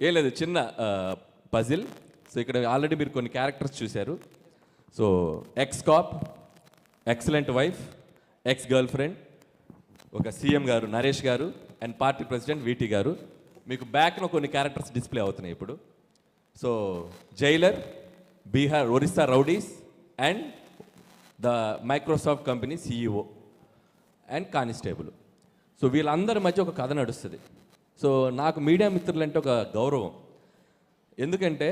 ఏం లేదు, చిన్న పజిల్. సో ఇక్కడ ఆల్రెడీ మీరు కొన్ని క్యారెక్టర్స్ చూశారు. So X cap, excellent wife, ex girl friend, ఒక సీఎం గారు నరేష్ గారు అండ్ పార్టీ ప్రెసిడెంట్ వీటీ గారు. మీకు బ్యాక్లో కొన్ని క్యారెక్టర్స్ డిస్ప్లే అవుతున్నాయి ఇప్పుడు. So Jailer, Bihar Orissa rowdies and the Microsoft company CEO and constable. So వీళ్ళందరి మధ్య ఒక కథ నడుస్తుంది. సో నాకు మీడియా మిత్రులంటే ఒక గౌరవం. ఎందుకంటే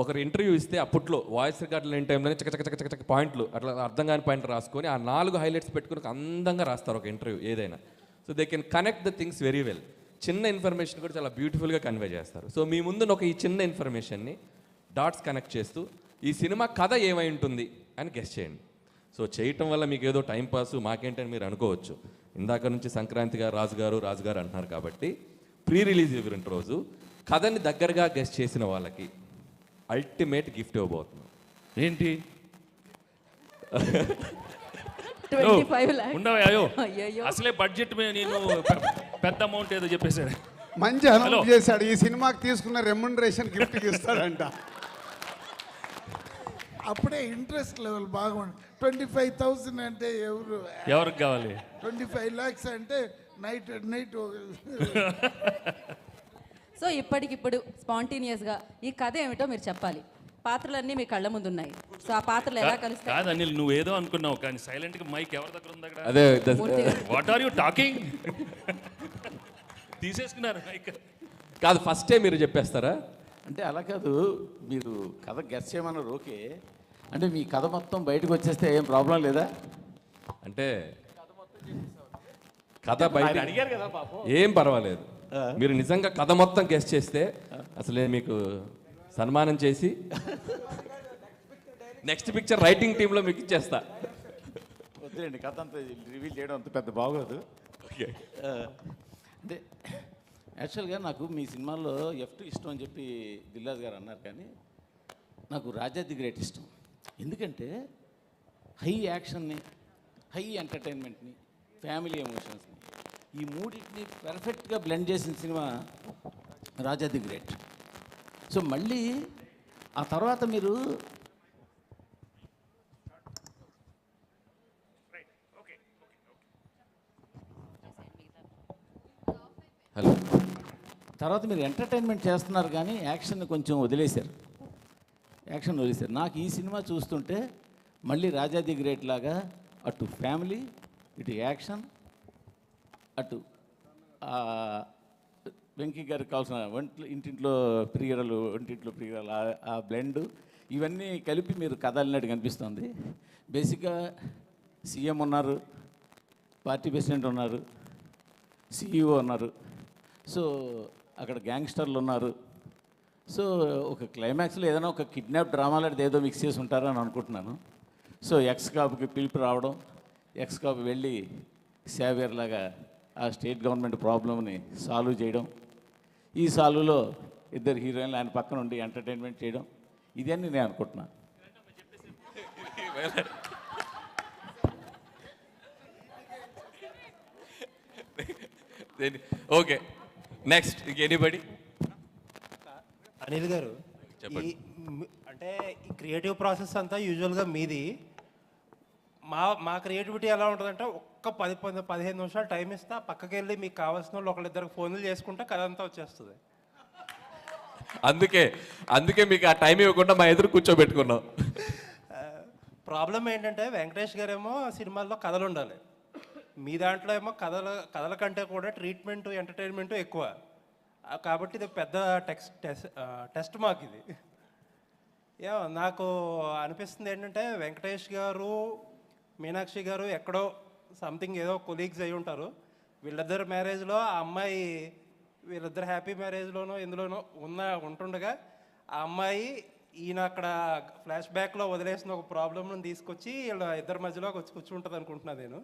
ఒకరు ఇంటర్వ్యూ ఇస్తే అప్పట్లో వాయిస్ రికార్డులు లేని టైంలోనే చక్క పాయింట్లు అట్లా అర్థం కాని పాయింట్లు రాసుకొని ఆ 4 హైలైట్స్ పెట్టుకుని అందంగా రాస్తారు ఒక ఇంటర్వ్యూ ఏదైనా. So they can connect the things very well. చిన్న ఇన్ఫర్మేషన్ కూడా చాలా బ్యూటిఫుల్గా కన్వే చేస్తారు. సో మీ ముందు ఈ చిన్న ఇన్ఫర్మేషన్ని డాట్స్ కనెక్ట్ చేస్తూ ఈ సినిమా కథ ఏమై ఉంటుంది అని గెస్ చేయండి. సో చేయటం వల్ల మీకు ఏదో టైంపాస్ మాకేంటని మీరు అనుకోవచ్చు. ఇందాక నుంచి సంక్రాంతిగా రాజుగారు అంటున్నారు కాబట్టి ప్రీ రిలీజ్ ఈవెంట్ రోజు కథని దగ్గరగా గెస్ చేసిన వాళ్ళకి అల్టిమేట్ గిఫ్ట్ ఇవ్వబోతున్నాం. ఏంటి? 25 lakhs. ఉండవయ్యో, అయ్యయ్యో. అసలే బడ్జెట్ నేను పెద్ద అమౌంట్ ఏదో చెప్పేశాడు. మంచి అనౌన్స్ చేశాడు. ఈ సినిమాకి తీసుకున్న రెమ్యునరేషన్ గిఫ్ట్ ఇస్తాడంట. అప్పుడే ఇంట్రెస్ట్ లెవెల్ బాగుంది. 25,000 అంటే ఎవరికి కావాలి? 25 lakhs అంటే నైట్ సో ఇప్పటికిప్పుడు స్పాంటేనియస్గా ఈ కథ ఏమిటో మీరు చెప్పాలి. పాత్రలన్నీ మీ కళ్ళ ముందు ఉన్నాయి. సో ఆ పాత్రలు ఎలా కలుస్తాయి? కాదు అనిల్, నువ్వు ఏదో అనుకున్నావు కానీ సైలెంట్ గా మైక్ ఎవరి దగ్గర ఉంది అక్కడ? అదే వాట్ ఆర్ యూ టాకింగ్? తీసేసుకున్నారు మైక్. కాదు, ఫస్టే మీరు చెప్పేస్తారా? అంటే అలా కాదు, మీరు కథ గెస్ చేయమన్నారు ఓకే. అంటే మీ కథ మొత్తం బయటకు వచ్చేస్తే ఏం ప్రాబ్లం లేదా? అంటే కథ బయట అడిగారు కదా పాపం. ఏం పర్వాలేదు. మీరు నిజంగా కథ మొత్తం గెస్ చేస్తే అసలే మీకు సన్మానం చేసి నెక్స్ట్ పిక్చర్ రైటింగ్ టీంలో మీకు ఇచ్చేస్తా. వద్దులేండి, కథ అంతా రివీల్ చేయడం అంత పెద్ద బాగోదు. ఓకే. అంటే యాక్చువల్గా నాకు మీ సినిమాలో F2 ఇష్టం అని చెప్పి దిల్రాజు గారు అన్నారు, కానీ నాకు రాజా ది గ్రేట్ ఇష్టం. ఎందుకంటే హై యాక్షన్ని, హై ఎంటర్టైన్మెంట్ని, ఫ్యామిలీ ఎమోషన్స్ని, ఈ మూడింటిని పర్ఫెక్ట్గా బ్లెండ్ చేసిన cinema Raja the great. So మళ్ళీ ఆ తర్వాత మీరు హలో తర్వాత మీరు ఎంటర్టైన్మెంట్ చేస్తున్నారు కానీ యాక్షన్ కొంచెం వదిలేశారు. నాకు ఈ సినిమా చూస్తుంటే మళ్ళీ రాజా ది గ్రేట్ లాగా అటు ఫ్యామిలీ, ఇటు యాక్షన్, అటు వెంకీ గారికి కావాల్సిన ఇంటింట్లో ప్రియురాలు, ఒంటింట్లో ప్రియురాలు, ఆ బ్లెండ్ ఇవన్నీ కలిపి మీరు కథ అల్లినట్టు కనిపిస్తుంది. బేసిక్గా సీఎం ఉన్నారు, పార్టీ ప్రెసిడెంట్ ఉన్నారు, సిఇఓ ఉన్నారు, సో అక్కడ గ్యాంగ్స్టర్లు ఉన్నారు. సో ఒక క్లైమాక్స్లో ఏదైనా ఒక కిడ్నాప్ డ్రామా లాంటిది ఏదో మిక్స్ చేసి ఉంటారని అనుకుంటున్నాను. సో ఎక్స్ కాపుకి పిలుపు రావడం, ఎక్స్ కాపు వెళ్ళి సేవియర్ లాగా ఆ స్టేట్ గవర్నమెంట్ ప్రాబ్లమ్ని సాల్వ్ చేయడం, ఈ సాల్వ్లో ఇద్దరు హీరోయిన్లు ఆయన పక్కన ఉండి ఎంటర్టైన్మెంట్ చేయడం, ఇదన్నీ నేను అనుకుంటున్నాను. Okay, next anybody? అనిల్ గారు, చెప్పండి. అంటే ఈ క్రియేటివ్ ప్రాసెస్ అంతా యూజువల్గా మీది. మా క్రియేటివిటీ ఎలా ఉంటుందంటే ఒక్క 10-15 నిమిషాలు టైం ఇస్తా, పక్కకి వెళ్ళి మీకు కావాల్సిన వాళ్ళు ఒకళ్ళిద్దరికి ఫోన్లు చేసుకుంటే కథ అంతా వచ్చేస్తుంది. అందుకే మీకు ఆ టైం ఇవ్వకుండా మా ఎదురు కూర్చోబెట్టుకున్నాం. ప్రాబ్లం ఏంటంటే వెంకటేష్ గారేమో సినిమాల్లో కథలు ఉండాలి, మీ దాంట్లో ఏమో కథల కంటే కూడా ట్రీట్మెంట్, ఎంటర్టైన్మెంట్ ఎక్కువ. కాబట్టి ఇది పెద్ద టెస్ట్ మాకు ఇది. నాకు అనిపిస్తుంది ఏంటంటే వెంకటేష్ గారు, మీనాక్షి గారు ఎక్కడో సంథింగ్ ఏదో కొలీగ్స్ అయి ఉంటారు. వీళ్ళిద్దరు మ్యారేజ్లో ఆ అమ్మాయి, వీళ్ళిద్దరు హ్యాపీ మ్యారేజ్లోనో ఎందులోనో ఉంటుండగా ఆ అమ్మాయి ఈయన అక్కడ ఫ్లాష్ బ్యాక్లో వదిలేసిన ఒక ప్రాబ్లమ్ను తీసుకొచ్చి వీళ్ళ ఇద్దరి మధ్యలో వచ్చి కూర్చుంటుంది అనుకుంటున్నాను నేను.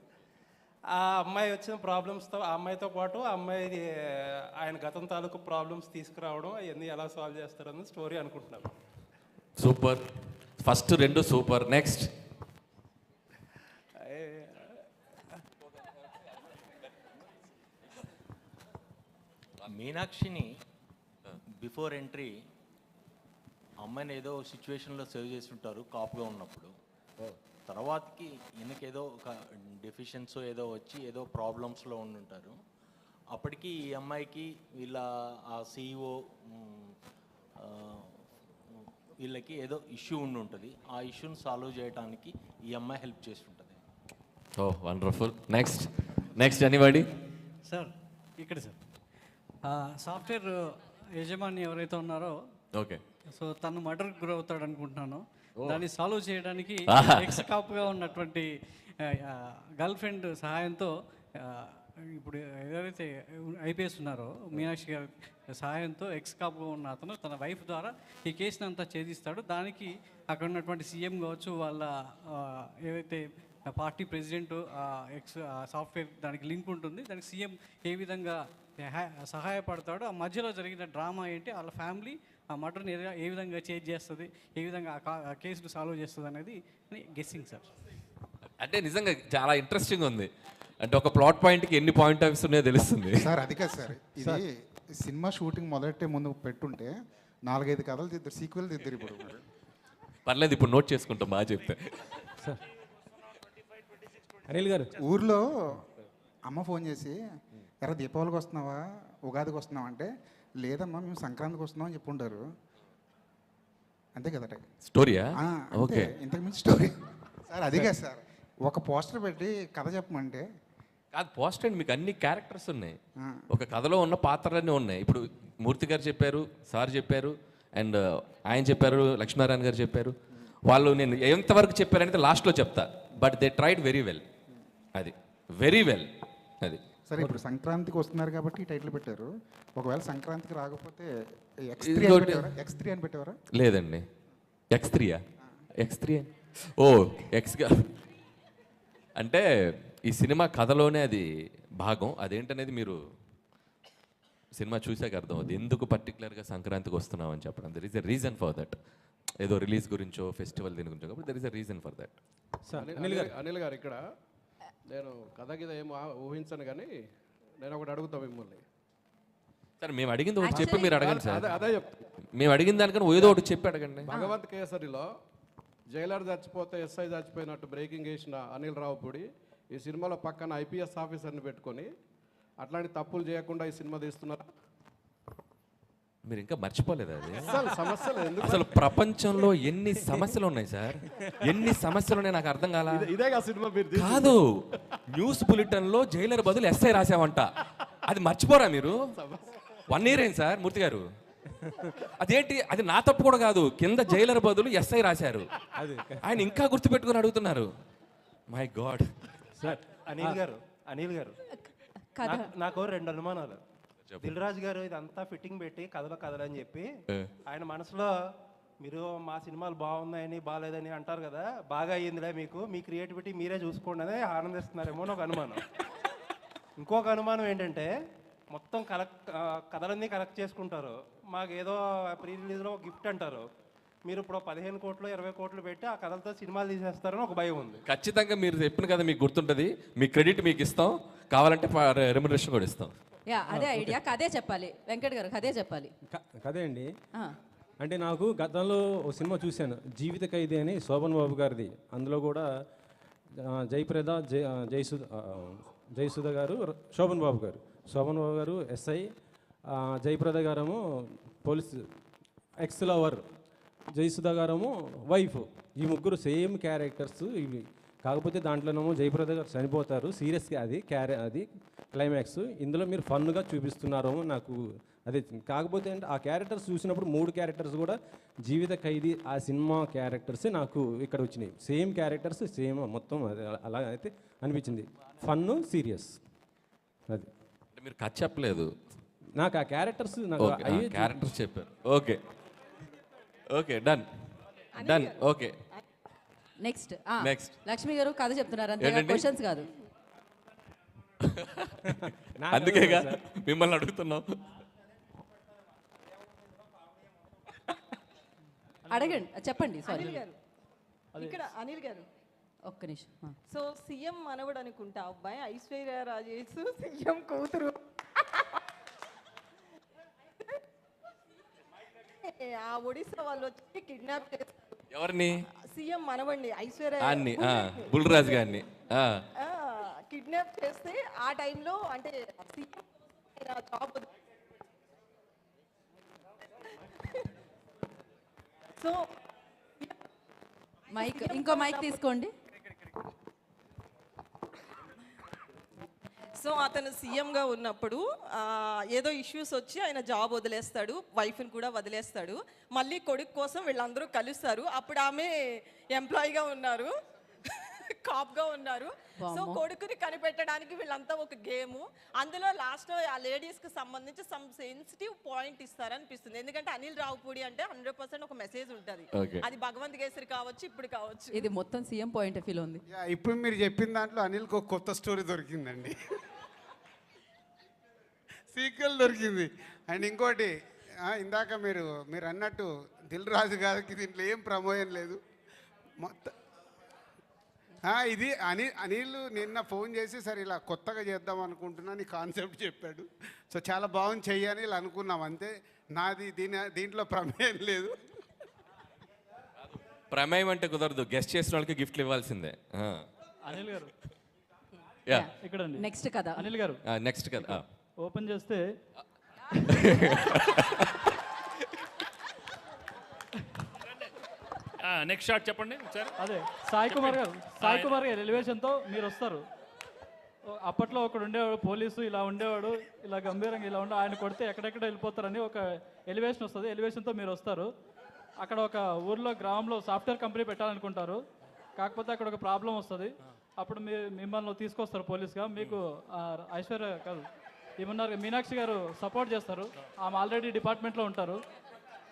ఆ అమ్మాయి వచ్చిన ప్రాబ్లమ్స్తో, ఆ అమ్మాయితో పాటు ఆ అమ్మాయి ఆయన గతం తాలూకు ప్రాబ్లమ్స్ తీసుకురావడం, అవన్నీ ఎలా సాల్వ్ చేస్తారన్న స్టోరీ అనుకుంటున్నాను. Super, first 2 super. నెక్స్ట్ మీనాక్షిని బిఫోర్ ఎంట్రీ అమ్మాయిని ఏదో సిచ్యువేషన్లో సేవ్ చేసి ఉంటారు కాపుగా ఉన్నప్పుడు. తర్వాతకి ఈయనకేదో ఒక డెఫిషియన్సో ఏదో వచ్చి ఏదో ప్రాబ్లమ్స్లో ఉండుంటారు. అప్పటికి ఈ అమ్మాయికి వీళ్ళ ఆ CEO వీళ్ళకి ఏదో ఇష్యూ ఉండి ఉంటుంది. ఆ ఇష్యూని సాల్వ్ చేయడానికి ఈ అమ్మాయి హెల్ప్ చేసి ఉంటుంది. ఓ వండర్ఫుల్. Next anybody? సార్ ఇక్కడ సార్ సాఫ్ట్వేర్ యజమాని ఎవరైతే ఉన్నారో ఓకే. సో తను మర్డర్ గురవుతాడు అనుకుంటున్నాను. దాన్ని సాల్వ్ చేయడానికి ఎక్స్ కాపుగా ఉన్నటువంటి గర్ల్ ఫ్రెండ్ సహాయంతో ఇప్పుడు ఎవరైతే IPS ఉన్నారో మీనాక్షి గారి సహాయంతో ఎక్స్ కాపుగా ఉన్న అతను తన వైఫ్ ద్వారా ఈ కేసుని అంతా ఛేదిస్తాడు. దానికి అక్కడ ఉన్నటువంటి CM కావచ్చు, వాళ్ళ ఏవైతే పార్టీ ప్రెసిడెంట్ ఎక్స్ సాఫ్ట్వేర్ దానికి లింక్ ఉంటుంది. దానికి CM ఏ విధంగా సహాయపడతాడో, ఆ మధ్యలో జరిగిన డ్రామా ఏంటి, వాళ్ళ ఫ్యామిలీ ఆ మర్డర్ని ఏ విధంగా చేంజ్ చేస్తుంది, ఏ విధంగా ఆ కేసును సాల్వ్ చేస్తుంది అనేది గెస్సింగ్ సార్. అంటే నిజంగా చాలా ఇంట్రెస్టింగ్ ఉంది. అంటే ఒక ప్లాట్ పాయింట్కి ఎన్ని పాయింట్ ఆఫ్ వ్యూస్ ఉన్నాయో తెలుస్తుంది. సార్ అది కాదు సార్, ఇది సినిమా షూటింగ్ మొదలెట్టే ముందు పెట్టుంటే 4-5 కథలు తిద్దరు, సీక్వెల్ తిద్దరు. ఇప్పుడు పర్లేదు, ఇప్పుడు నోట్ చేసుకుంటాం. బాగా చెప్తే అనిల్ గారు, ఊర్లో అమ్మ ఫోన్ చేసి ఎరా దీపావళికి వస్తున్నావా, ఉగాదికి వస్తున్నావా అంటే, లేదమ్మా మేము సంక్రాంతికి వస్తున్నాం అని చెప్పుంటారు. అంతే కదా స్టోరీయా? ఓకే, ఇంతకు మించి స్టోరీ సార్ అది కాదు సార్. ఒక పోస్టర్ పెట్టి కథ చెప్పమంటే కాదు, పోస్టర్ అండి, మీకు అన్ని క్యారెక్టర్స్ ఉన్నాయి. ఒక కథలో ఉన్న పాత్రలన్నీ ఉన్నాయి. ఇప్పుడు మూర్తి గారు చెప్పారు, సార్ చెప్పారు, అండ్ ఆయన చెప్పారు, లక్ష్మీనారాయణ గారు చెప్పారు. వాళ్ళు నేను ఎంతవరకు చెప్పారనేది లాస్ట్లో చెప్తా. But they tried very well. అది వెరీ వెల్. అది సరే, ఇప్పుడు సంక్రాంతికి వస్తున్నారు కాబట్టి ఈ టైటిల్ పెట్టారు. ఒకవేళ సంక్రాంతికి రాకపోతే X3 అని పెట్టేవారా? లేదండి, X3యా? X3 ఓ ఎక్స్గా అంటే ఈ సినిమా కథలోనే అది భాగం. అదేంటనేది మీరు సినిమా చూసాక అర్థం అవుతుంది. ఎందుకు పర్టికులర్గా సంక్రాంతికి వస్తున్నాం అని చెప్పడం. There is a reason for that. ఏదో రిలీజ్ గురించో ఫెస్టివల్ దీని గురించో కాబట్టి there is a reason for that. Anil గారు ఇక్కడ నేను కథ గిద ఏం ఊహించను, కానీ నేను ఒకటి అడుగుతా మిమ్మల్ని. సార్ మేము అడిగింది ఒకటి చెప్పి మీరు అడగండి సార్. అదే చెప్తా. మేము అడిగిన దానికన్నా ఏదో ఒకటి చెప్పి అడగండి. భగవంత్ కేసరిలో జైలర్ చచ్చిపోతే SI చచ్చిపోయినట్టు బ్రేకింగ్ వేసిన అనిల్ రావుపూడి ఈ సినిమాలో పక్కన IPS ఆఫీసర్ని పెట్టుకొని అట్లాంటి తప్పులు చేయకుండా ఈ సినిమా తీస్తున్నారు. మీరు ఇంకా మర్చిపోలేదు అది. సమస్యలు ఎందుకు అసలు ప్రపంచంలో ఎన్ని సమస్యలు ఉన్నాయి సార్, ఎన్ని సమస్యలు ఉన్నాయి నాకు అర్థం కాల. ఇదే సినిమా కాదు, న్యూస్ బులెటిన్లో జైలర్ బదులు SI రాసామంట. అది మర్చిపోరా మీరు? 1 year అయింది సార్ మూర్తి గారు. అదేంటి, అది నా తప్పు కూడా కాదు. కింద జైలర్ బదులు SI రాశారు. ఆయన ఇంకా గుర్తుపెట్టుకుని అడుగుతున్నారు. My God. సార్ అనిల్ గారు నాకు 2 అనుమానాలు. దిల్ రాజు గారు ఇదంతా ఫిట్టింగ్ పెట్టి కథలని చెప్పి ఆయన మనసులో మీరు మా సినిమాలు బాగున్నాయని బాగాలేదని అంటారు కదా, బాగా అయ్యిందిలే మీకు, మీ క్రియేటివిటీ మీరే చూసుకోండి అని ఆనందిస్తున్నారేమో అని ఒక అనుమానం. ఇంకొక అనుమానం ఏంటంటే మొత్తం కథలన్నీ కలెక్ట్ చేసుకుంటారు, మాకేదో ప్రీ రిలీజ్లో గిఫ్ట్ అంటారు. మీరు ఇప్పుడు 15 కోట్లు 20 కోట్లు పెట్టి ఆ కథలతో సినిమాలు తీసేస్తారని ఒక భయం ఉంది. ఖచ్చితంగా మీరు చెప్పిన కదా మీకు గుర్తుంటుంది. మీ క్రెడిట్ మీకు ఇస్తాం, కావాలంటే రెమ్యునరేషన్ కూడా ఇస్తాం. యా, అదే ఐడియా. కథే చెప్పాలి వెంకట్ గారు, కథే చెప్పాలి. కదే అండి. అంటే నాకు గతంలో ఒక సినిమా చూశాను, జీవిత ఖైదీ అని, శోభన్ బాబు గారిది. అందులో కూడా జయప్రద, జయసుధ గారు, శోభన్ బాబు గారు SI, జయప్రద గారేమో పోలీస్ ఎక్స్ లవర్, జయసుధ గారేమో వైఫ్. ఈ ముగ్గురు సేమ్ క్యారెక్టర్స్ ఇవి. కాకపోతే దాంట్లోనేమో జయప్రద గారు చనిపోతారు, సీరియస్గా అది క్లైమాక్స్. ఇందులో మీరు ఫన్గా చూపిస్తున్నారేమో నాకు అదే. కాకపోతే అంటే ఆ క్యారెక్టర్స్ చూసినప్పుడు 3 క్యారెక్టర్స్ కూడా జీవిత ఖైదీ ఆ సినిమా క్యారెక్టర్స్ నాకు ఇక్కడ వచ్చినాయి. సేమ్ క్యారెక్టర్స్ సేమ్ మొత్తం అలా అయితే అనిపించింది. Fun, serious. అది మీరు కథ చెప్పలేదు నాకు. ఆ క్యారెక్టర్స్ క్యారెక్టర్స్ చెప్పారు. Okay okay, done. Okay, next next Lakshmi గారు కథ చెప్తున్నారు అంతే, క్వశ్చన్స్ కాదు. అందుకేగా మిమ్మల్ని అడుగుతున్నాం. అడగండి, చెప్పండి. సారీ, ఇక్కడ అనిల్ గారు ఒక్క నిమిషం. సో సీఎం మనవడు అనుకుంటా అబ్బాయి, ఐశ్వర్య రాజేష్ సీఎం కూతురు. ఆ ఒడిశా వాళ్ళు వచ్చి కిడ్నాప్ చేస్తారు ఎవరిని? సీఎం మనవండి ఐశ్వర్య అన్ని బుల్రాజు గారిని కిడ్నాప్ చేస్తే ఆ టైంలో అంటే సీఎం జాబ్ సో మైక్ ఇంకో మైక్ తీసుకోండి. సో అతను సీఎంగా ఉన్నప్పుడు ఏదో ఇష్యూస్ వచ్చి ఆయన జాబ్ వదిలేస్తాడు, వైఫ్ని కూడా వదిలేస్తాడు. మళ్ళీ కొడుకు కోసం వీళ్ళందరూ కలుస్తారు. అప్పుడు ఆమె ఎంప్లాయీగా ఉన్నారు, కాప్గా ఉన్నారు. సో కొడుకుని కనిపెట్టడానికి వీళ్ళంతా ఒక గేమ్. అందులో లాస్ట్ ఆ లేడీస్కి సంబంధించి సమ్ సెన్సిటివ్ పాయింట్ ఇస్తారనిపిస్తుంది. ఎందుకంటే అనిల్ రావుపూడి అంటే 100% ఒక మెసేజ్ ఉంటుంది. అది భగవంత్ కేసరి కావచ్చు, ఇప్పుడు కావచ్చు. ఇది మొత్తం సీఎం పాయింట్ ఆఫ్ వ్యూలో ఉంది. ఇప్పుడు మీరు చెప్పిన దాంట్లో అనిల్కి ఒక కొత్త స్టోరీ దొరికిందండి, సీక్వెల్ దొరికింది. అండ్ ఇంకోటి ఇందాక మీరు అన్నట్టు దిల్ రాజు గారికి దీంట్లో ఏం ప్రమోయం లేదు మొత్తం. ఇది అనిల్ నిన్న ఫోన్ చేసి సరే ఇలా కొత్తగా చేద్దాం అనుకుంటున్నాను ఈ కాన్సెప్ట్ చెప్పాడు. సో చాలా బాగుంది చెయ్యని ఇలా అనుకున్నాం అంతే. నాది దీంట్లో ప్రమేయం లేదు. ప్రమేయం అంటే కుదరదు, గెస్ట్ చేసిన వాళ్ళకి గిఫ్ట్లు ఇవ్వాల్సిందే. అనిల్ గారు ఇక్కడ నెక్స్ట్ కదా అనిల్ గారు నెక్స్ట్ కదా ఓపెన్ చేస్తే నెక్స్ట్ షాట్ చెప్పండి సార్. అదే సాయి కుమార్ గారు ఎలివేషన్తో మీరు వస్తారు. అప్పట్లో ఒకడు ఉండేవాడు పోలీసు, ఇలా ఉండేవాడు, ఇలా గంభీరంగా ఇలా ఉండే, ఆయన కొడితే ఎక్కడెక్కడ వెళ్ళిపోతారని ఒక ఎలివేషన్ వస్తుంది. ఎలివేషన్తో మీరు వస్తారు. అక్కడ ఒక ఊర్లో గ్రామంలో సాఫ్ట్వేర్ కంపెనీ పెట్టాలనుకుంటారు. కాకపోతే అక్కడ ఒక ప్రాబ్లం వస్తుంది. అప్పుడు మిమ్మల్ని తీసుకొస్తారు పోలీస్గా. మీకు ఐశ్వర్య కాదు ఏమన్నారు మీనాక్షి గారు సపోర్ట్ చేస్తారు. ఆమె ఆల్రెడీ డిపార్ట్మెంట్లో ఉంటారు.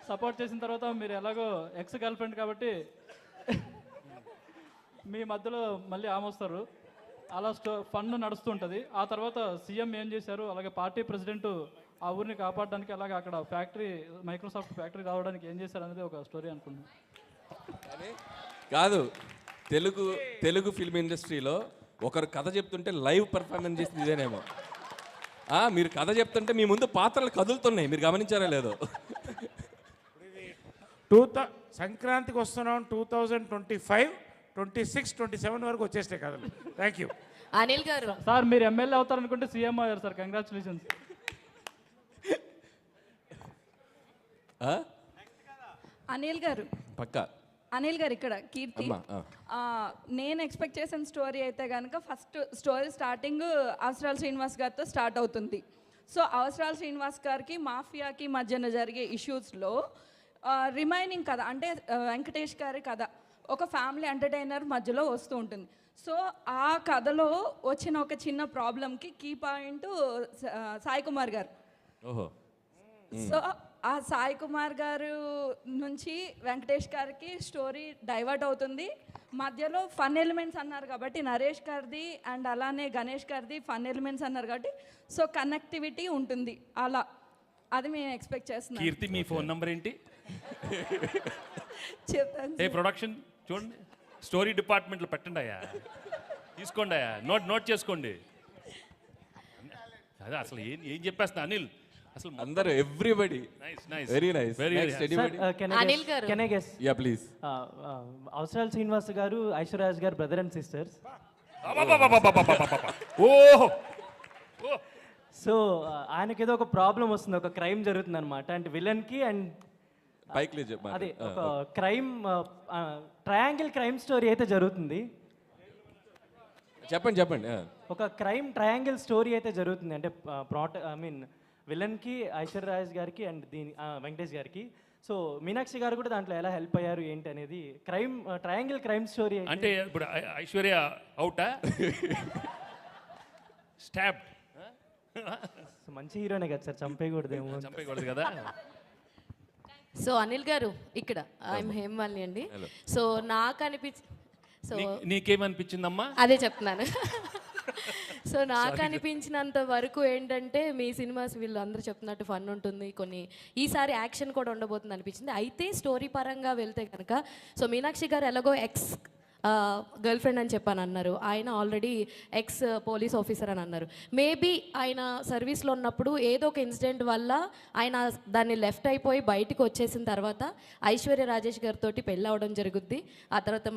సపోర్ట్ చేసిన తర్వాత మీరు ఎలాగో ఎక్స్ గర్ల్ ఫ్రెండ్ కాబట్టి మీ మధ్యలో మళ్ళీ ఆమె వస్తారు. అలా ఫండ్ నడుస్తూ ఉంటుంది. ఆ తర్వాత సీఎం ఏం చేశారు, అలాగే పార్టీ ప్రెసిడెంట్ ఆ ఊరిని కాపాడడానికి, అలాగే అక్కడ ఫ్యాక్టరీ మైక్రోసాఫ్ట్ ఫ్యాక్టరీ రావడానికి ఏం చేశారు అనేది ఒక స్టోరీ అనుకున్నాను. కాదు, తెలుగు ఫిల్మ్ ఇండస్ట్రీలో ఒకరు కథ చెప్తుంటే లైవ్ పర్ఫార్మెన్స్ చేసింది ఇదేనేమో. మీరు కథ చెప్తుంటే మీ ముందు పాత్రలు కదులుతున్నాయి, మీరు గమనించారా లేదో. సంక్రాంతికి వస్తున్నాం 2025, 26, 27 వరకు వచ్చేస్తాయి కథలు. థ్యాంక్ యూ అనిల్ గారు. సార్ మీరు ఎమ్మెల్యే అవుతారనుకుంటే సీఎం అయ్యారు సార్, కంగ్రాచులేషన్స్. అనిల్ గారు పక్కా అనిల్ గారు ఇక్కడ కీర్తి. నేను ఎక్స్పెక్ట్ చేసిన స్టోరీ అయితే కనుక ఫస్ట్ స్టోరీ స్టార్టింగ్ అవసరాల శ్రీనివాస్ గారితో స్టార్ట్ అవుతుంది. సో అవసరాల శ్రీనివాస్ గారికి మాఫియాకి మధ్యన జరిగే ఇష్యూస్లో రిమైనింగ్ కథ అంటే వెంకటేష్ గారి కథ ఒక ఫ్యామిలీ ఎంటర్టైనర్ మధ్యలో వస్తూ ఉంటుంది. సో ఆ కథలో వచ్చిన ఒక చిన్న ప్రాబ్లంకి కీ పాయింట్ సాయి కుమార్ గారు. సో ఆ సాయి కుమార్ గారు నుంచి వెంకటేష్ గారికి స్టోరీ డైవర్ట్ అవుతుంది. మధ్యలో ఫన్ ఎలిమెంట్స్ అన్నారు కాబట్టి నరేష్ గారిది అండ్ అలానే గణేష్ గారిది ఫన్ ఎలిమెంట్స్ అన్నారు కాబట్టి సో కనెక్టివిటీ ఉంటుంది. అలా అది మేము ఎక్స్పెక్ట్ చేస్తున్నాం. కీర్తి మీ ఫోన్ నంబర్ ఏంటి? చెప్తాను. ప్రొడక్షన్ చూడండి, స్టోరీ డిపార్ట్మెంట్లో పెట్టండి అయ్యా, తీసుకోండి అయ్యా, నోట్ చేసుకోండి. అదే అసలు ఏం చెప్పేస్తున్నా అనిల్, అసలు అందరూ everybody very nice. Anil garu can I guess? Ya please. Avasarala Srinivas garu Aishwarya Raj garu brother and sisters. ఓహో. సో ఆయనకి ఏదో ఒక ప్రాబ్లం వస్తుంది, ఒక క్రైమ్ జరుగుతుంది అనమాట. అంటే విలన్కి అండ్ అదే ఒక క్రైమ్ ట్రయాంగిల్ క్రైమ్ స్టోరీ అయితే జరుగుతుంది. చెప్పండి. ఒక క్రైమ్ ట్రయాంగిల్ స్టోరీ అయితే జరుగుతుంది. అంటే విలన్కి ఐశ్వర్యరాజ్ గారికి అండ్ వెంకటేష్ గారికి. సో మీనాక్షి గారు కూడా దాంట్లో ఎలా హెల్ప్ అయ్యారు ఏంటి అనేది ట్రయాంగిల్ క్రైమ్ స్టోరీ. అంటే ఇప్పుడు ఐశ్వర్య అవుటా? స్టాప్. మంచి హీరోనే కదా సార్, చంపేయకూడదు కదా. సో అనిల్ గారు ఇక్కడ ఐఎమ్ హేమవాలిని అండి. సో నాకు నీకేమనిపించిందమ్మా? అదే చెప్తున్నాను. సో నాకు అనిపించినంత వరకు ఏంటంటే మీ సినిమాస్ వీళ్ళు అందరూ చెప్తున్నట్టు ఫన్ ఉంటుంది, కొన్ని ఈసారి యాక్షన్ కూడా ఉండబోతుంది అనిపించింది. అయితే స్టోరీ పరంగా వెళ్తే కనుక సో మీనాక్షి గారు ఎలాగో ఎక్స్ గర్ల్ ఫ్రెండ్ అని చెప్పని అన్నారు. ఆయన ఆల్రెడీ ఎక్స్ పోలీస్ ఆఫీసర్ అని అన్నారు. మేబీ ఆయన సర్వీస్లో ఉన్నప్పుడు ఏదో ఒక ఇన్సిడెంట్ వల్ల ఆయన దాన్ని లెఫ్ట్ అయిపోయి బయటకు వచ్చేసిన తర్వాత ఐశ్వర్య రాజేష్ గారితో పెళ్ళి అవ్వడం జరుగుద్ది. ఆ తర్వాత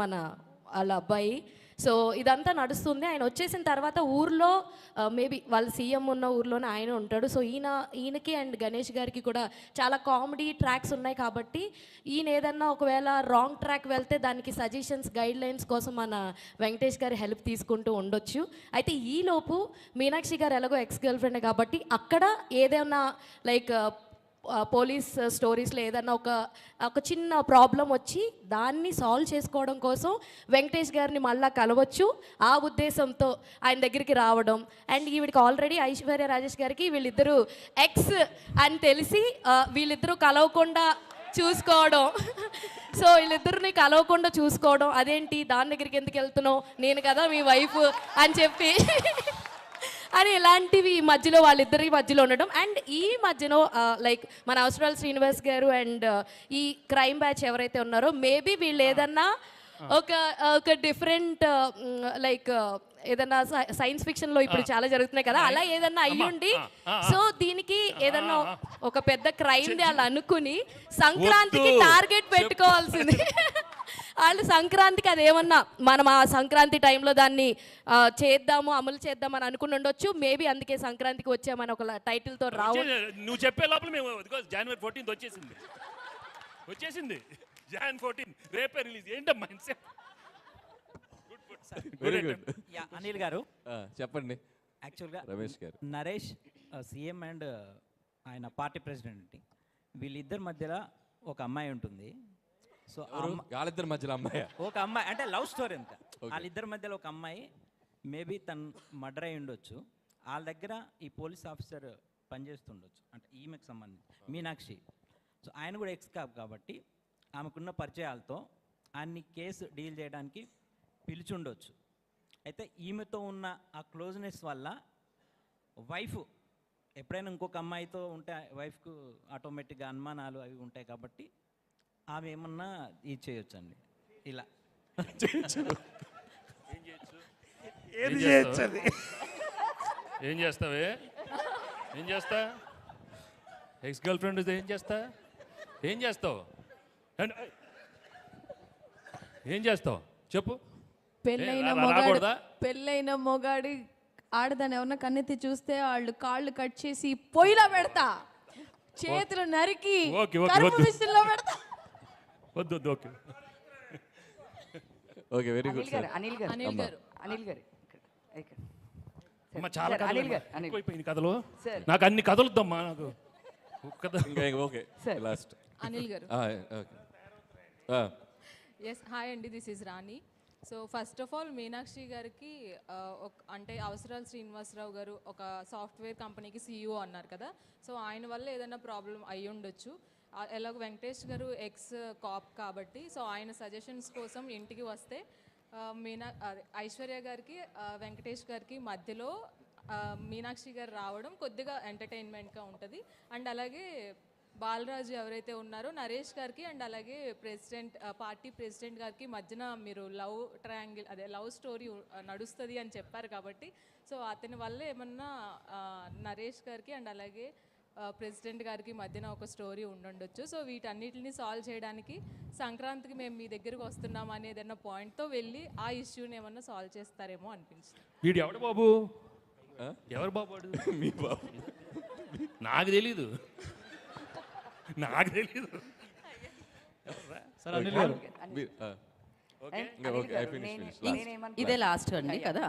వాళ్ళ అబ్బాయి. సో ఇదంతా నడుస్తుంది. ఆయన వచ్చేసిన తర్వాత ఊర్లో మేబీ వాళ్ళ సీఎం ఉన్న ఊర్లోనే ఆయన ఉంటాడు. సో ఈయనకి అండ్ గణేష్ గారికి కూడా చాలా కామెడీ ట్రాక్స్ ఉన్నాయి కాబట్టి ఈయన ఏదన్నా ఒకవేళ రాంగ్ ట్రాక్ వెళ్తే దానికి సజెషన్స్ గైడ్ లైన్స్ కోసం మన వెంకటేష్ గారి హెల్ప్ తీసుకుంటూ ఉండొచ్చు. అయితే ఈలోపు మీనాక్షి గారు ఎలాగో ఎక్స్ గర్ల్ ఫ్రెండ్ కాబట్టి అక్కడ ఏదైనా లైక్ పోలీస్ స్టోరీస్లో ఏదన్నా ఒక చిన్న ప్రాబ్లం వచ్చి దాన్ని సాల్వ్ చేసుకోవడం కోసం వెంకటేష్ గారిని మళ్ళీ కలవచ్చు. ఆ ఉద్దేశంతో ఆయన దగ్గరికి రావడం అండ్ ఈవిడికి ఆల్రెడీ ఐశ్వర్య రాజేష్ గారికి వీళ్ళిద్దరూ ఎక్స్ అని తెలిసి వీళ్ళిద్దరూ కలవకుండా చూసుకోవడం. సో వీళ్ళిద్దరిని కలవకుండా చూసుకోవడం, అదేంటి దాని దగ్గరికి ఎందుకు వెళ్తున్నావు, నేను కదా మీ వైఫ్ అని చెప్పి అని ఇలాంటివి మధ్యలో వాళ్ళిద్దరి మధ్యలో ఉండడం. అండ్ ఈ మధ్యలో లైక్ మన అవసరాల శ్రీనివాస్ గారు అండ్ ఈ క్రైమ్ బ్యాచ్ ఎవరైతే ఉన్నారో మేబీ వీళ్ళు ఏదన్నా ఒక డిఫరెంట్ లైక్ ఏదన్నా సైన్స్ ఫిక్షన్ లో ఇప్పుడు చాలా జరుగుతున్నాయి కదా, అలా ఏదన్నా అయ్యుండి సో దీనికి ఏదన్నా ఒక పెద్ద క్రైమ్ ది అలా అనుకుని సంక్రాంతికి టార్గెట్ పెట్టుకోవాల్సింది. వాళ్ళు సంక్రాంతికి అదేమన్నా మనం ఆ సంక్రాంతి టైంలో దాన్ని చేద్దాము అమలు చేద్దాం అని అనుకుని ఉండొచ్చు. మేబీ అందుకే సంక్రాంతికి వచ్చామని ఒక టైటిల్తో రావు. నువ్వు చెప్పే లోపల మేము జనవరి 14th వచ్చేసింది. Jan 14 రేపే రిలీజ్. ఏంటమ్మా వెరీ గుడ్. అనిల్ గారు చెప్పండి. యాక్చువల్గా రమేష్ గారు, నరేష్ సీఎం అండ్ ఆయన పార్టీ ప్రెసిడెంట్, వీళ్ళిద్దరి మధ్యలో ఒక అమ్మాయి ఉంటుంది. సో వాళ్ళిద్దరి మధ్యలో అమ్మాయి, ఒక అమ్మాయి అంటే లవ్ స్టోరీ అంతా. వాళ్ళిద్దరి మధ్యలో ఒక అమ్మాయి మేబీ తను మర్డర్ అయి ఉండొచ్చు. వాళ్ళ దగ్గర ఈ పోలీస్ ఆఫీసర్ పనిచేస్తుండొచ్చు, అంటే ఈమెకు సంబంధించి మీనాక్షి. సో ఆయన కూడా ఎక్స్ కాప్ కాబట్టి ఆమెకున్న పరిచయాలతో ఆయన్ని కేసు డీల్ చేయడానికి పిలిచుండొచ్చు. అయితే ఈమెతో ఉన్న ఆ క్లోజ్నెస్ వల్ల వైఫ్ ఎప్పుడైనా ఇంకొక అమ్మాయితో ఉంటే వైఫ్కు ఆటోమేటిక్గా అనుమానాలు అవి ఉంటాయి కాబట్టి ఆమె ఏమన్నా ఇది చేయొచ్చండి ఇలా ఏం చేస్తావే? ఏం చేస్తా? ఎక్స్ గర్ల్ ఫ్రెండ్ ఏం చేస్తా? ఏం చేస్తావు? ఏం చేస్తావు చెప్పు. పెళ్ళైన మొగాడి ఆడదాన్ని ఎవరన్నా కన్నెత్తి చూస్తే వాళ్ళు కాళ్ళు కట్ చేసి పొయ్యిలో పెడతా, చేతులు నరికి మిషన్లో పెడతా. వద్దు. Okay very good sir. Anil గారు చాలా అయిపోయింది కథలు. నాకు అన్ని కథలు వద్దమ్మా. నాకు ఓకే లాస్ట్ అనిల్ గారు. ఎస్ హాయ్ అండి, this is Rani. So first of all Meenakshi గారికి అంటే అవసరాల శ్రీనివాసరావు గారు ఒక సాఫ్ట్వేర్ కంపెనీకి CEO అన్నారు కదా, సో ఆయన వల్ల ఏదైనా ప్రాబ్లం అయి ఉండొచ్చు. ఎలాగో వెంకటేష్ గారు ఎక్స్ కాప్ కాబట్టి సో ఆయన సజెషన్స్ కోసం ఇంటికి వస్తే ఐశ్వర్య గారికి వెంకటేష్ గారికి మధ్యలో మీనాక్షి గారు రావడం కొద్దిగా ఎంటర్టైన్మెంట్గా ఉంటుంది. అండ్ అలాగే బాలరాజు ఎవరైతే ఉన్నారో నరేష్ గారికి అండ్ అలాగే పార్టీ ప్రెసిడెంట్ గారికి మధ్యన మీరు లవ్ ట్రయాంగిల్ లవ్ స్టోరీ నడుస్తుంది అని చెప్పారు కాబట్టి సో అతని వల్ల ఏమన్నా నరేష్ గారికి అండ్ అలాగే ప్రెసిడెంట్ గారికి మధ్యన ఒక స్టోరీ ఉండొచ్చు. సో వీటన్నిటిని సాల్వ్ చేయడానికి సంక్రాంతికి మేము మీ దగ్గరికి వస్తున్నాం అనే ఏదైనా పాయింట్తో వెళ్ళి ఆ ఇష్యూని ఏమన్నా సాల్వ్ చేస్తారేమో అనిపించింది. వీడు ఎవడు బాబు? ఎవరు బాబు? మీ బాబు. నాకు తెలీదు. ఇదే లాస్ట్ అండి కదా,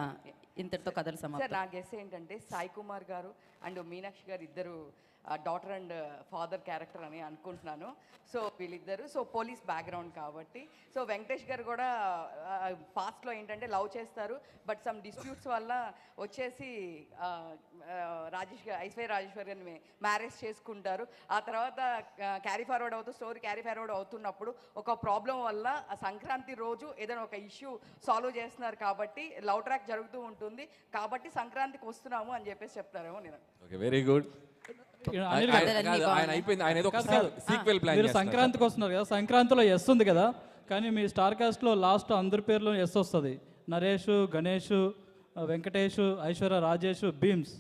ఇంతటితో కథలు సమాప్తం. నా గెస్ ఏంటంటే సాయి కుమార్ గారు అండ్ మీనాక్షి గారు ఇద్దరు డాటర్ అండ్ ఫాదర్ క్యారెక్టర్ అని అనుకుంటున్నాను. సో వీళ్ళిద్దరు సో పోలీస్ బ్యాక్గ్రౌండ్ కాబట్టి సో వెంకటేష్ గారు కూడా పాస్ట్లో ఏంటంటే లవ్ చేస్తారు, బట్ సమ్ డిస్ప్యూట్స్ వల్ల వచ్చేసి ఐశ్వర్య రాజేశ్వర్ గారిని మ్యారేజ్ చేసుకుంటారు. ఆ తర్వాత స్టోరీ క్యారీ ఫార్వర్డ్ అవుతున్నప్పుడు ఒక ప్రాబ్లం వల్ల ఆ సంక్రాంతి రోజు ఏదైనా ఒక ఇష్యూ సాల్వ్ చేస్తున్నారు కాబట్టి లవ్ ట్రాక్ జరుగుతూ ఉంటుంది కాబట్టి సంక్రాంతికి వస్తున్నాము అని చెప్పేసి చెప్తారేమో నేను. Very good. మీరు సంక్రాంతికి వస్తున్నారు కదా, సంక్రాంతిలో ఎస్ ఉంది కదా, కానీ మీ స్టార్ కాస్ట్లో లాస్ట్ అందరి పేర్లు ఎస్ వస్తుంది. నరేష్, గణేష్, వెంకటేష్, ఐశ్వర్య రాజేష్, భీమ్స్,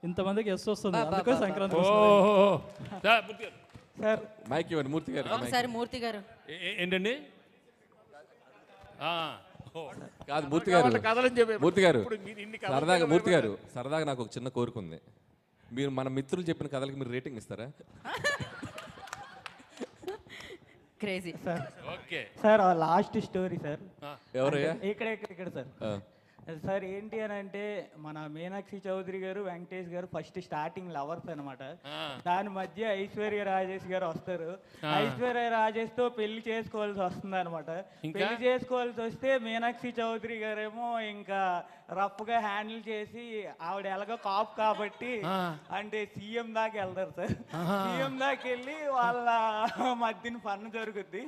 ఇంతమందికి ఎస్ వస్తుంది. అందుకే సంక్రాంతి సార్ మైక్ ఇవ్వండి మూర్తి గారు. ఒకసారి మూర్తి గారు. ఏంటండి? కాదు మూర్తి గారు, మూర్తి గారు కథలు సరదాగా, మూర్తి గారు సరదాగా నాకు ఒక చిన్న కోరిక ఉంది. మీరు మన మిత్రులు చెప్పిన కథలకి మీరు రేటింగ్ ఇస్తారా? Crazy okay sir last story sir. ఎవరయ్యా? ఇక్కడ సార్. సార్ ఏంటి అని అంటే మన మీనాక్షి చౌదరి గారు, వెంకటేష్ గారు ఫస్ట్ స్టార్టింగ్ లవర్స్ అనమాట. దాని మధ్య ఐశ్వర్య రాజేష్ గారు వస్తారు. ఐశ్వర్య రాజేష్ తో పెళ్లి చేసుకోవాల్సి వస్తుంది అనమాట. పెళ్లి చేసుకోవాల్సి వస్తే మీనాక్షి చౌదరి గారేమో ఇంకా రఫ్ గా హ్యాండిల్ చేసి ఆవిడ ఎలాగో కాపు కాబట్టి అంటే సీఎం దాకా వెళ్తారు సార్. సీఎం దాకా వెళ్ళి వాళ్ళ మధ్యన పన్ను జరుగుద్ది.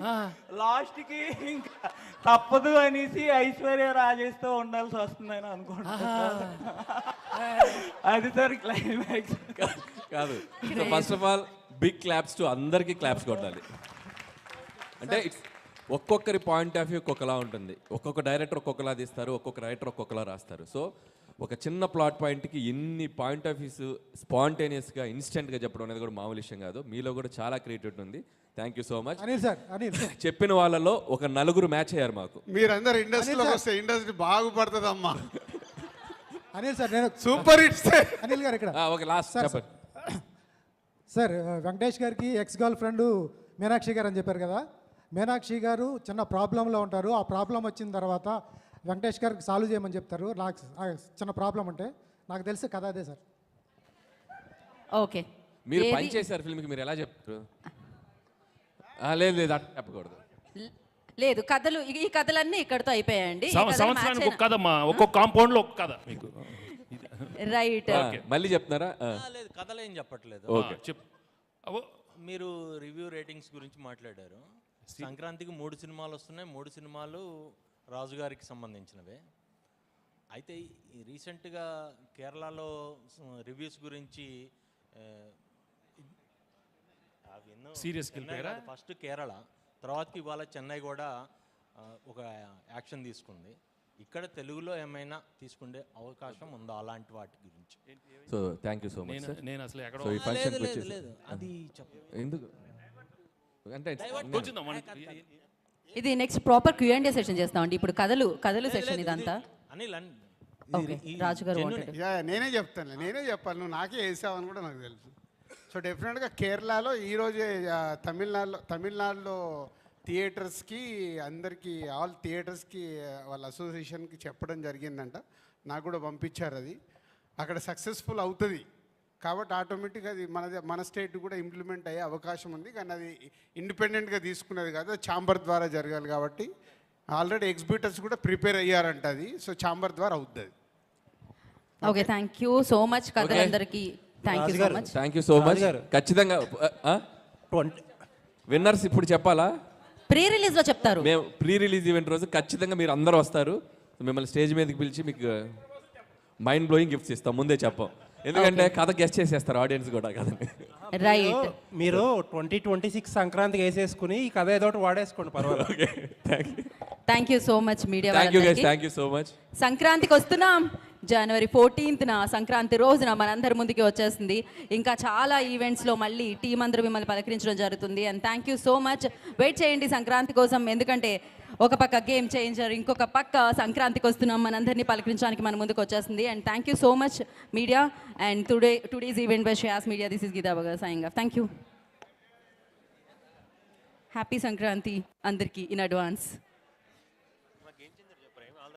లాస్ట్ కి ఇంకా తప్పదు అనేసి ఐశ్వర్య రాజేష్ తో ఉండాల్సి వస్తుందని అనుకుంటున్నాను. అది సార్ క్లైమాక్స్. కాదు, first of all big claps to అందరికీ క్లాప్స్ కొట్టాలి. అంటే ఒక్కొక్కరి పాయింట్ ఆఫ్ వ్యూ ఒక్కొక్కలా ఉంటుంది. ఒక్కొక్క డైరెక్టర్ ఒక్కొక్కలా తీస్తారు, ఒక్కొక్క రైటర్ ఒక్కొక్కలా రాస్తారు. సో ఒక చిన్న ప్లాట్ పాయింట్కి ఎన్ని పాయింట్ ఆఫ్ వ్యూస్ స్పాంటేనియస్గా ఇన్స్టెంట్గా చెప్పడం అనేది కూడా మామూలు విషయం కాదు. మీలో కూడా చాలా క్రియేటివిటీ ఉంది. Thank you so much. Anil sir, Anil చెప్పిన వాళ్ళలో ఒక 4 మ్యాచ్ అయ్యారు మాకు. మీరందరూ ఇండస్ట్రీలోకి వస్తే ఇండస్ట్రీ బాగుపడుతుందమ్మా. అనిల్ సార్, నేను సూపర్ హిట్స్. అనిల్ గారు ఇక్కడ ఓకే లాస్ట్ చెప్పండి సార్. వెంకటేష్ గారికి ఎక్స్ గర్ల్ ఫ్రెండ్ మీనాక్షి గారు అని చెప్పారు కదా. మీనాక్షి గారు చిన్న ప్రాబ్లంలో ఉంటారు. ఆ ప్రాబ్లం వచ్చిన తర్వాత వెంకటేష్ గారికి సాల్వ్ చేయమని చెప్తారు. నాకు చిన్న ప్రాబ్లం ఉంటే నాకు తెలిసి కథ అదే సార్. ఓకే, మీరు పని చేశారు ఫిల్మ్కి, మీరు ఎలా చెప్తారు? లేదు లేదు అట్లా చెప్పకూడదు. లేదు, కథలు ఈ కథలన్నీ ఇక్కడతో అయిపోయాయండి. సంవత్సరానికి ఒక కథమ్మా, ఒక్కొక్క కాంపౌండ్ లో ఒక కథ మీకు. రైట్, మళ్ళీ చెప్తున్నారా? లేదు కథలు ఏం చెప్పట్లేదు. ఓకే చెప్పు. మీరు రివ్యూ రేటింగ్స్ గురించి మాట్లాడారు. సంక్రాంతికి 3 సినిమాలు వస్తున్నాయి. 3 సినిమాలు రాజుగారికి సంబంధించినవే. అయితే రీసెంట్గా కేరళలో రివ్యూస్ గురించి సీరియస్కి వెళ్ళిపోయారా? ఫస్ట్ కేరళ, తర్వాతకి ఇవాళ చెన్నై కూడా ఒక యాక్షన్ తీసుకుంది. ఇక్కడ తెలుగులో ఏమైనా తీసుకునే అవకాశం ఉందా అలాంటి వాటి గురించి? So thank you so much sir. నేను అసలు ఎక్కడ సో ఈ ఫంక్షన్కి వచ్చేసి అది ఎందుకు అంటే ఇది నెక్స్ట్ ప్రాపర్ Q&A సెషన్ చేస్తామండి. ఇప్పుడు కథలు సెషన్ ఇదంతా. ఓకే, రాజు గారు నేనే చెప్తాను, నేనే చెప్పాలి, నువ్వు నాకే వేసావని కూడా నాకు తెలుసు. సో డెఫినెట్గా కేరళలో ఈరోజే తమిళనాడులో థియేటర్స్కి అందరికీ ఆల్ థియేటర్స్కి వాళ్ళ అసోసియేషన్కి చెప్పడం జరిగిందంట. నాకు కూడా పంపించారు. అది అక్కడ సక్సెస్ఫుల్ అవుతుంది కాబట్టి ఆటోమేటిక్గా అది మన స్టేట్ కూడా ఇంప్లిమెంట్ అయ్యే అవకాశం ఉంది. కానీ అది ఇండిపెండెంట్గా తీసుకునేది కాదు, ఛాంబర్ ద్వారా జరగాలి. కాబట్టి ఆల్రెడీ ఎగ్జిబిటర్స్ కూడా ప్రిపేర్ అయ్యారంట అది. సో ఛాంబర్ ద్వారా అవుతుంది. Okay, thank you so much కథలందరికీ. Thank you so much. Thank you so much. ఖచ్చితంగా విన్నర్స్ ఇప్పుడు చెప్పాలా? ప్రీ రిలీజ్లో చెప్తారు. మేము ప్రీ రిలీజ్ ఈవెంట్ రోజు ఖచ్చితంగా మీరు అందరూ వస్తారు. మిమ్మల్ని స్టేజ్ మీదకి పిలిచి మీకు మైండ్ బ్లోయింగ్ గిఫ్ట్స్ ఇస్తాం. ముందే చెప్పాం, ఎందుకంటే కథ గెస్ట్ చేసేస్తారు ఆడియన్స్ కూడా కథని. రైట్, మీరు 2026 సంక్రాంతికి వేసేసుకుని ఈ కథ ఏదో ఒకటి వాడేసుకోండి, పర్వాలేదు. Thank you so much media. Thank you so much. సంక్రాంతికి వస్తున్నాం. జనవరి 14న సంక్రాంతి రోజున మనందరి ముందుకి వచ్చేస్తుంది. ఇంకా చాలా ఈవెంట్స్లో మళ్ళీ టీం అందరూ మిమ్మల్ని పలకరించడం జరుగుతుంది. And thank you so much. Wait చేయండి సంక్రాంతి కోసం, ఎందుకంటే ఒక పక్క గేమ్ చేంజర్, ఇంకొక పక్క సంక్రాంతికి వస్తున్నాం మనందరినీ పలకరించడానికి మన ముందుకు వచ్చేస్తుంది. And thank you so much media. And today's event by Shreyas media. This is Geeta Bagar signing off. Thank you. Happy Sankranti అందరికీ ఇన్ అడ్వాన్స్.